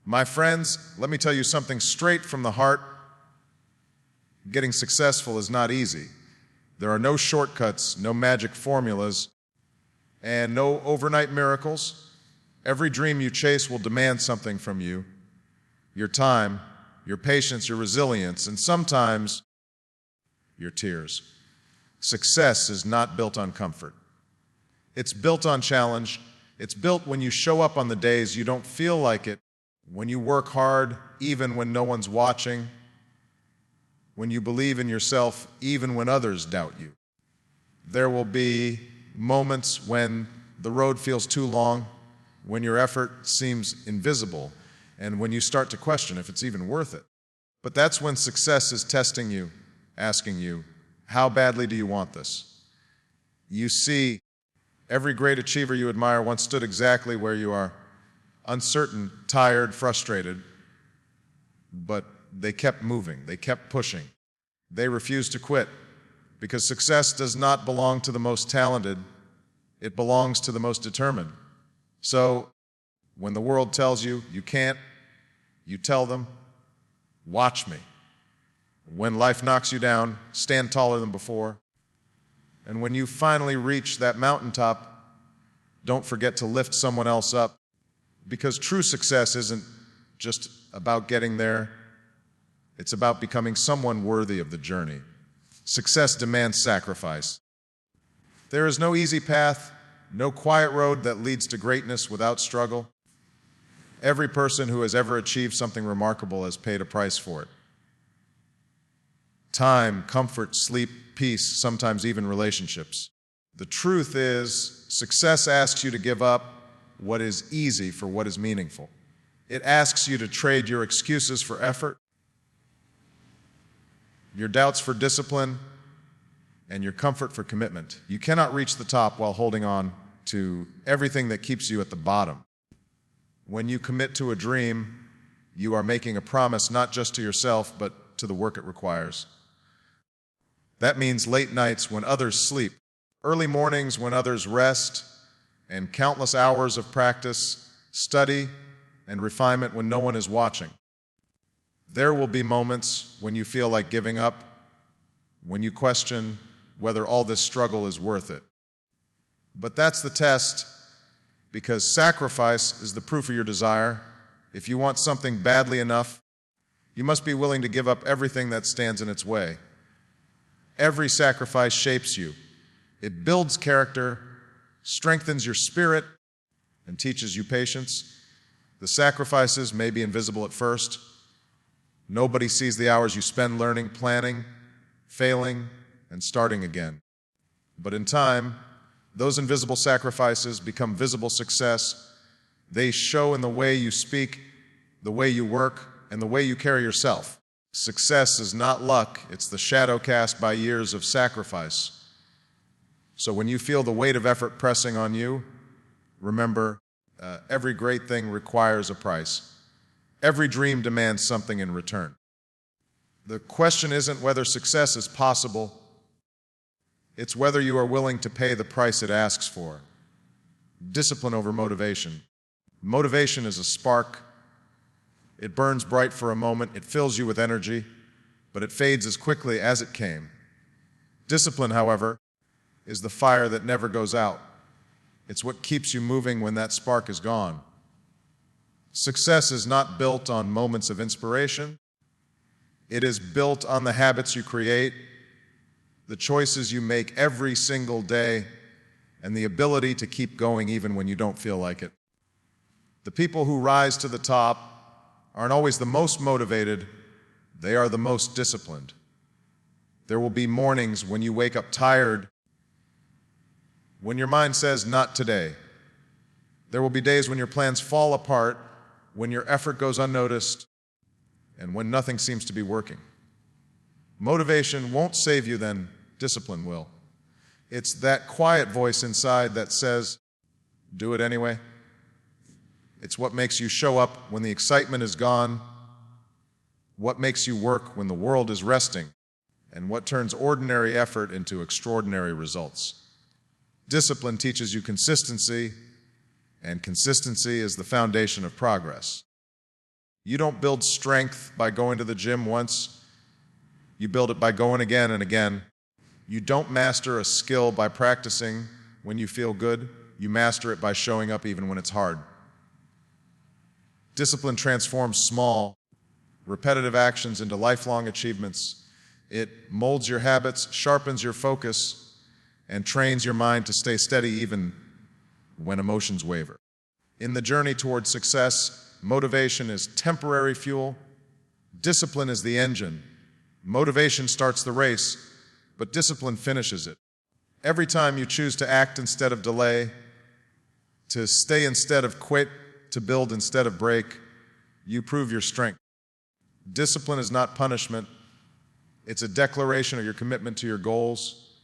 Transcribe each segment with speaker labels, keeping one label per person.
Speaker 1: My friends, let me tell you something straight from the heart. Getting successful is not easy. There are no shortcuts, no magic formulas, and no overnight miracles. Every dream you chase will demand something from you: your time, your patience, your resilience, and sometimes your tears. Success is not built on comfort. It's built on challenge. It's built when you show up on the days you don't feel like it, when you work hard even when no one's watching, when you believe in yourself even when others doubt you. There will be moments when the road feels too long, when your effort seems invisible, and when you start to question if it's even worth it. But that's when success is testing you, asking you, how badly do you want this? You see, every great achiever you admire once stood exactly where you are, uncertain, tired, frustrated, but they kept moving, they kept pushing. They refused to quit, because success does not belong to the most talented, it belongs to the most determined. So, when the world tells you you can't, you tell them, watch me. When life knocks you down, stand taller than before. And when you finally reach that mountaintop, don't forget to lift someone else up, because true success isn't just about getting there. It's about becoming someone worthy of the journey. Success demands sacrifice. There is no easy path, no quiet road that leads to greatness without struggle. Every person who has ever achieved something remarkable has paid a price for it. Time, comfort, sleep, peace, sometimes even relationships. The truth is, success asks you to give up what is easy for what is meaningful. It asks you to trade your excuses for effort, your doubts for discipline, and your comfort for commitment. You cannot reach the top while holding on to everything that keeps you at the bottom. When you commit to a dream, you are making a promise not just to yourself, but to the work it requires. That means late nights when others sleep, early mornings when others rest, and countless hours of practice, study, and refinement when no one is watching. There will be moments when you feel like giving up, when you question whether all this struggle is worth it. But that's the test, because sacrifice is the proof of your desire. If you want something badly enough, you must be willing to give up everything that stands in its way. Every sacrifice shapes you. It builds character, strengthens your spirit, and teaches you patience. The sacrifices may be invisible at first. Nobody sees the hours you spend learning, planning, failing, and starting again. But in time, those invisible sacrifices become visible success. They show in the way you speak, the way you work, and the way you carry yourself. Success is not luck, it's the shadow cast by years of sacrifice. So when you feel the weight of effort pressing on you, remember, every great thing requires a price. Every dream demands something in return. The question isn't whether success is possible, it's whether you are willing to pay the price it asks for. Discipline over motivation. Motivation is a spark. It burns bright for a moment, it fills you with energy, but it fades as quickly as it came. Discipline, however, is the fire that never goes out. It's what keeps you moving when that spark is gone. Success is not built on moments of inspiration. It is built on the habits you create, the choices you make every single day, and the ability to keep going even when you don't feel like it. The people who rise to the top aren't always the most motivated, they are the most disciplined. There will be mornings when you wake up tired, when your mind says, not today. There will be days when your plans fall apart, when your effort goes unnoticed, and when nothing seems to be working. Motivation won't save you then, discipline will. It's that quiet voice inside that says, do it anyway. It's what makes you show up when the excitement is gone, what makes you work when the world is resting, and what turns ordinary effort into extraordinary results. Discipline teaches you consistency, and consistency is the foundation of progress. You don't build strength by going to the gym once. You build it by going again and again. You don't master a skill by practicing when you feel good. You master it by showing up even when it's hard. Discipline transforms small, repetitive actions into lifelong achievements. It molds your habits, sharpens your focus, and trains your mind to stay steady even when emotions waver. In the journey toward success, motivation is temporary fuel. Discipline is the engine. Motivation starts the race, but discipline finishes it. Every time you choose to act instead of delay, to stay instead of quit, to build instead of break, you prove your strength. Discipline is not punishment. It's a declaration of your commitment to your goals.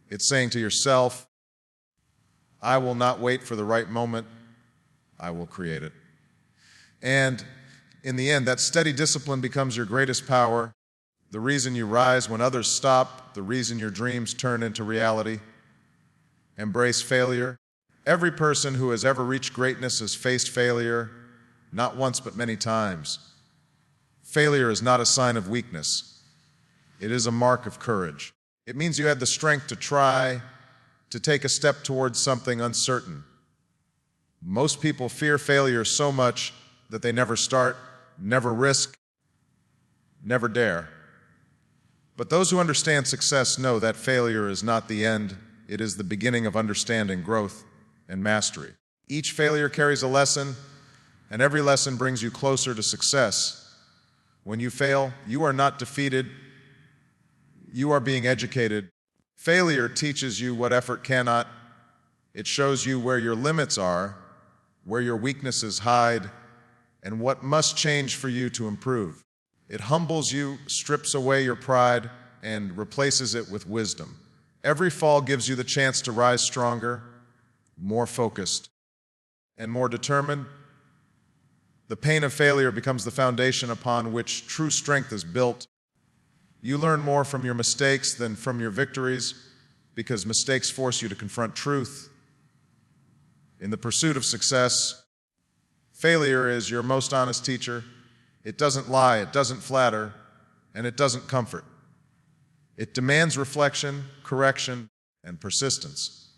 Speaker 1: It's saying to yourself, I will not wait for the right moment. I will create it. And in the end, that steady discipline becomes your greatest power, the reason you rise when others stop, the reason your dreams turn into reality. Embrace failure. Every person who has ever reached greatness has faced failure, not once but many times. Failure is not a sign of weakness. It is a mark of courage. It means you had the strength to try, to take a step towards something uncertain. Most people fear failure so much that they never start, never risk, never dare. But those who understand success know that failure is not the end. It is the beginning of understanding, growth, and mastery. Each failure carries a lesson, and every lesson brings you closer to success. When you fail, you are not defeated. You are being educated. Failure teaches you what effort cannot. It shows you where your limits are, where your weaknesses hide, and what must change for you to improve. It humbles you, strips away your pride, and replaces it with wisdom. Every fall gives you the chance to rise stronger, more focused, and more determined. The pain of failure becomes the foundation upon which true strength is built. You learn more from your mistakes than from your victories, because mistakes force you to confront truth. In the pursuit of success, failure is your most honest teacher. It doesn't lie, it doesn't flatter, and it doesn't comfort. It demands reflection, correction, and persistence.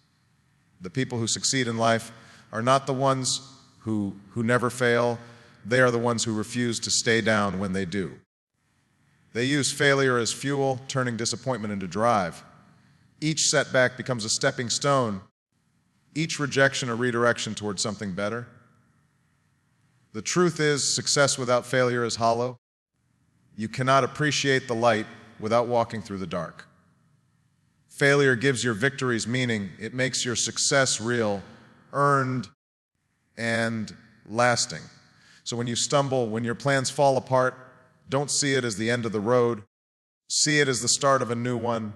Speaker 1: The people who succeed in life are not the ones who never fail. They are the ones who refuse to stay down when they do. They use failure as fuel, turning disappointment into drive. Each setback becomes a stepping stone, each rejection a redirection towards something better. The truth is, success without failure is hollow. You cannot appreciate the light without walking through the dark. Failure gives your victories meaning. It makes your success real, earned, and lasting. So when you stumble, when your plans fall apart, don't see it as the end of the road. See it as the start of a new one,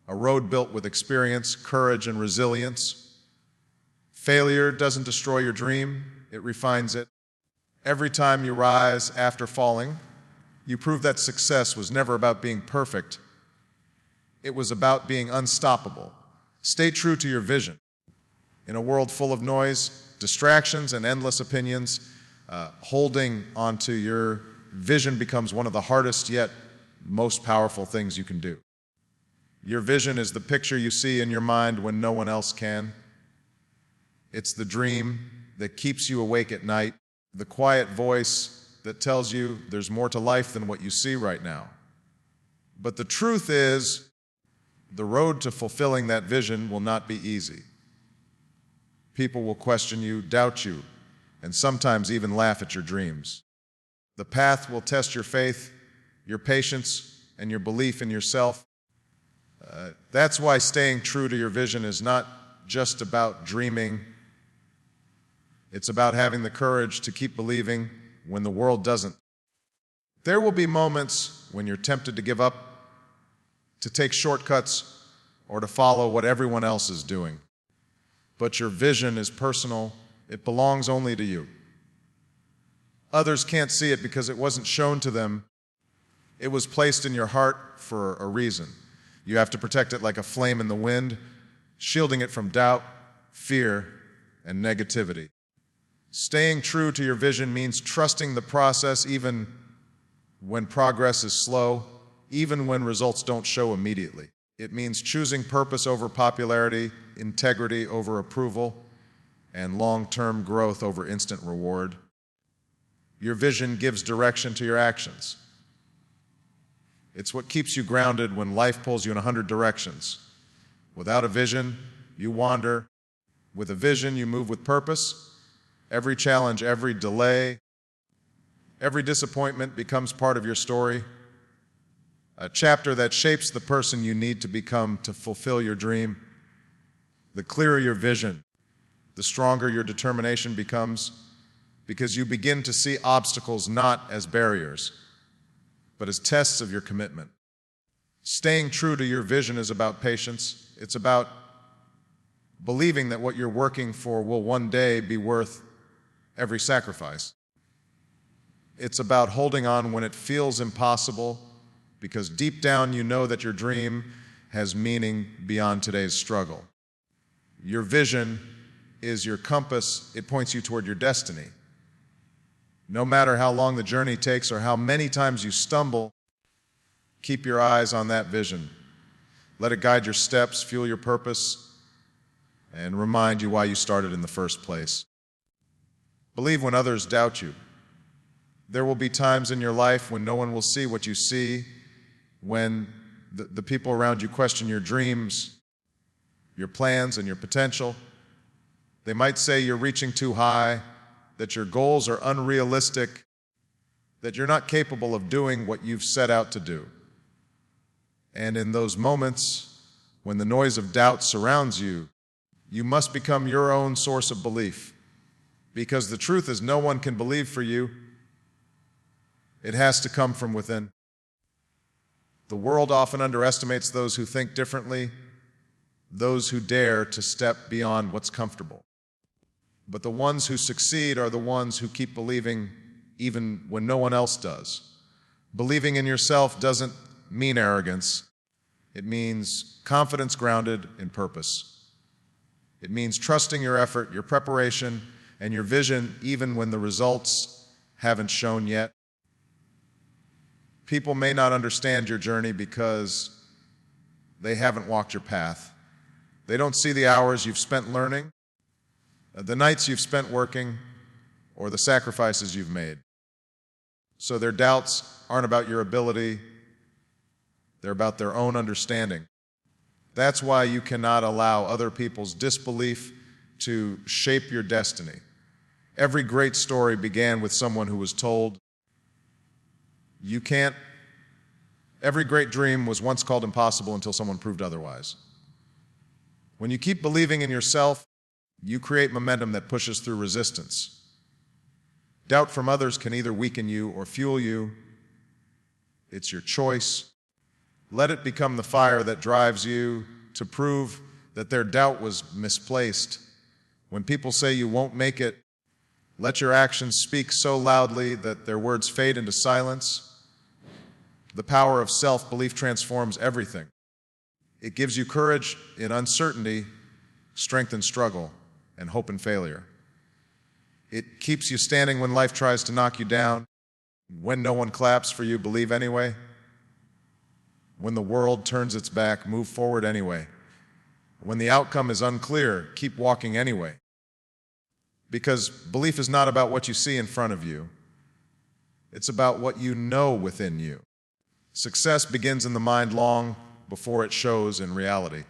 Speaker 1: a road built with experience, courage, and resilience. Failure doesn't destroy your dream, it refines it. Every time you rise after falling, you prove that success was never about being perfect. It was about being unstoppable. Stay true to your vision. In a world full of noise, distractions, and endless opinions, holding onto your vision becomes one of the hardest yet most powerful things you can do. Your vision is the picture you see in your mind when no one else can. It's the dream that keeps you awake at night, the quiet voice that tells you there's more to life than what you see right now. But the truth is, the road to fulfilling that vision will not be easy. People will question you, doubt you, and sometimes even laugh at your dreams. The path will test your faith, your patience, and your belief in yourself. That's why staying true to your vision is not just about dreaming. It's about having the courage to keep believing when the world doesn't. There will be moments when you're tempted to give up, to take shortcuts, or to follow what everyone else is doing. But your vision is personal. It belongs only to you. Others can't see it because it wasn't shown to them. It was placed in your heart for a reason. You have to protect it like a flame in the wind, shielding it from doubt, fear, and negativity. Staying true to your vision means trusting the process even when progress is slow, even when results don't show immediately. It means choosing purpose over popularity, integrity over approval, and long-term growth over instant reward. Your vision gives direction to your actions. It's what keeps you grounded when life pulls you in 100 directions. Without a vision, you wander. With a vision, you move with purpose. Every challenge, every delay, every disappointment becomes part of your story, a chapter that shapes the person you need to become to fulfill your dream. The clearer your vision, the stronger your determination becomes, because you begin to see obstacles not as barriers, but as tests of your commitment. Staying true to your vision is about patience. It's about believing that what you're working for will one day be worth every sacrifice. It's about holding on when it feels impossible, because deep down you know that your dream has meaning beyond today's struggle. Your vision is your compass. It points you toward your destiny. No matter how long the journey takes or how many times you stumble, keep your eyes on that vision. Let it guide your steps, fuel your purpose, and remind you why you started in the first place. Believe when others doubt you. There will be times in your life when no one will see what you see, when the people around you question your dreams, your plans, and your potential. They might say you're reaching too high, that your goals are unrealistic, that you're not capable of doing what you've set out to do. And in those moments, when the noise of doubt surrounds you, you must become your own source of belief. Because the truth is, no one can believe for you. It has to come from within. The world often underestimates those who think differently, those who dare to step beyond what's comfortable. But the ones who succeed are the ones who keep believing even when no one else does. Believing in yourself doesn't mean arrogance. It means confidence grounded in purpose. It means trusting your effort, your preparation, and your vision even when the results haven't shown yet. People may not understand your journey because they haven't walked your path. They don't see the hours you've spent learning, the nights you've spent working, or the sacrifices you've made. So their doubts aren't about your ability, they're about their own understanding. That's why you cannot allow other people's disbelief to shape your destiny. Every great story began with someone who was told, you can't. Every great dream was once called impossible until someone proved otherwise. When you keep believing in yourself, you create momentum that pushes through resistance. Doubt from others can either weaken you or fuel you. It's your choice. Let it become the fire that drives you to prove that their doubt was misplaced. When people say you won't make it, let your actions speak so loudly that their words fade into silence. The power of self-belief transforms everything. It gives you courage in uncertainty, strength in struggle, and hope in failure. It keeps you standing when life tries to knock you down. When no one claps for you, believe anyway. When the world turns its back, move forward anyway. When the outcome is unclear, keep walking anyway. Because belief is not about what you see in front of you. It's about what you know within you. Success begins in the mind long before it shows in reality.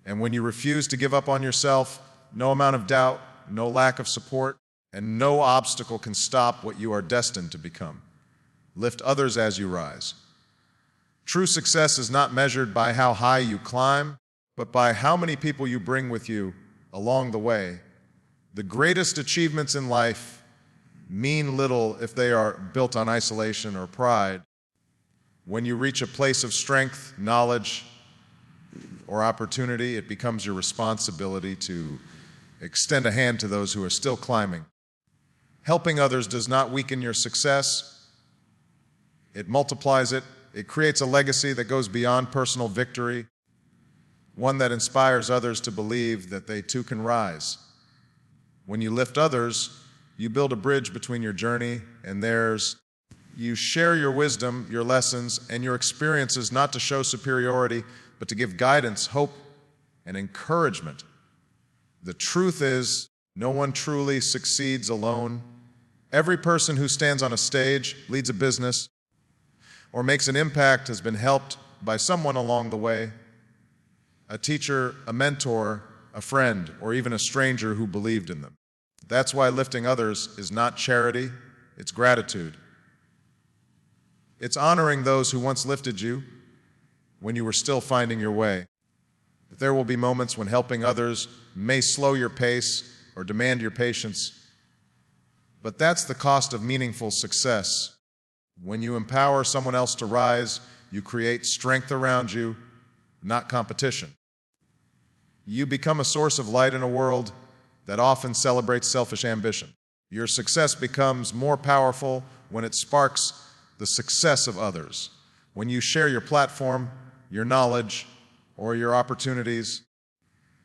Speaker 1: And when you refuse to give up on yourself, no amount of doubt, no lack of support, and no obstacle can stop what you are destined to become. Lift others as you rise. True success is not measured by how high you climb, but by how many people you bring with you along the way. The greatest achievements in life mean little if they are built on isolation or pride. When you reach a place of strength, knowledge, or opportunity, it becomes your responsibility to extend a hand to those who are still climbing. Helping others does not weaken your success. It multiplies it. It creates a legacy that goes beyond personal victory, one that inspires others to believe that they too can rise. When you lift others, you build a bridge between your journey and theirs. You share your wisdom, your lessons, and your experiences not to show superiority, but to give guidance, hope, and encouragement. The truth is, no one truly succeeds alone. Every person who stands on a stage, leads a business, or makes an impact has been helped by someone along the way. A teacher, a mentor, a friend, or even a stranger who believed in them. That's why lifting others is not charity, it's gratitude. It's honoring those who once lifted you when you were still finding your way. There will be moments when helping others may slow your pace or demand your patience, but that's the cost of meaningful success. When you empower someone else to rise, you create strength around you, not competition. You become a source of light in a world that often celebrates selfish ambition. Your success becomes more powerful when it sparks the success of others. When you share your platform, your knowledge, or your opportunities,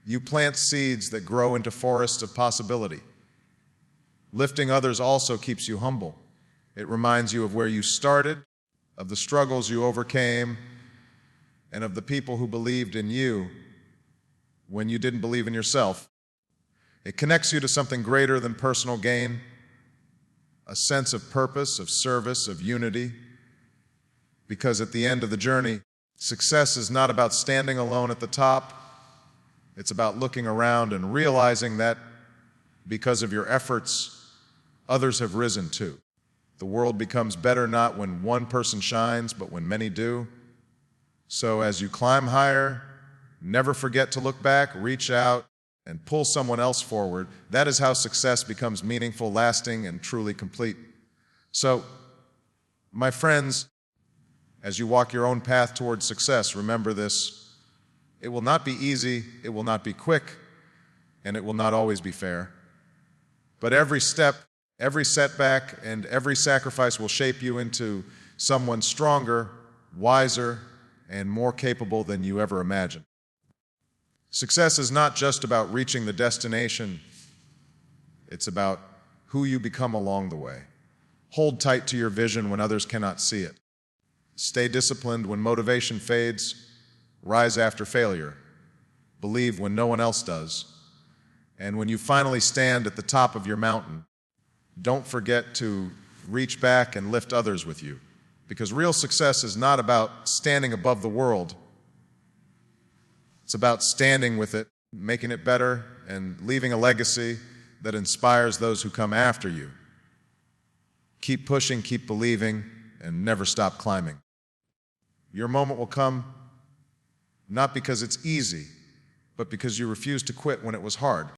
Speaker 1: you plant seeds that grow into forests of possibility. Lifting others also keeps you humble. It reminds you of where you started, of the struggles you overcame, and of the people who believed in you when you didn't believe in yourself. It connects you to something greater than personal gain, a sense of purpose, of service, of unity, because at the end of the journey, success is not about standing alone at the top. It's about looking around and realizing that because of your efforts, others have risen too. The world becomes better not when one person shines, but when many do. So as you climb higher, never forget to look back, reach out, and pull someone else forward. That is how success becomes meaningful, lasting, and truly complete. So, my friends, as you walk your own path towards success, remember this: it will not be easy, it will not be quick, and it will not always be fair. But every step, every setback, and every sacrifice will shape you into someone stronger, wiser, and more capable than you ever imagined. Success is not just about reaching the destination, it's about who you become along the way. Hold tight to your vision when others cannot see it. Stay disciplined when motivation fades. Rise after failure. Believe when no one else does. And when you finally stand at the top of your mountain, don't forget to reach back and lift others with you. Because real success is not about standing above the world. It's about standing with it, making it better, and leaving a legacy that inspires those who come after you. Keep pushing, keep believing, and never stop climbing. Your moment will come not because it's easy, but because you refuse to quit when it was hard.